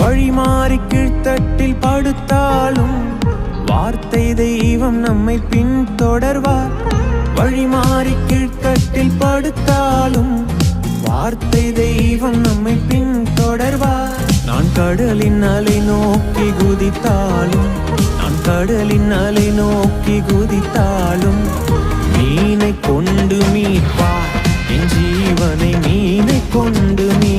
வழி மாறி கீழ்த்தட்டில் படுத்தாலும் வார்த்தை தெய்வம் நம்மை பின்தொடர்வார். வழி மாறி கீழ்த்தட்டில் படுத்தாலும் வார்த்தை தெய்வம் நம்மை பின்தொடர்வார். நான் கடலின் அலை நோக்கி குதித்தாலும், நான் கடலின் அலை நோக்கி குதித்தாலும் மீனை கொண்டு மீட்பார். என் ஜீவனை மீனை கொண்டு மீட்பார்.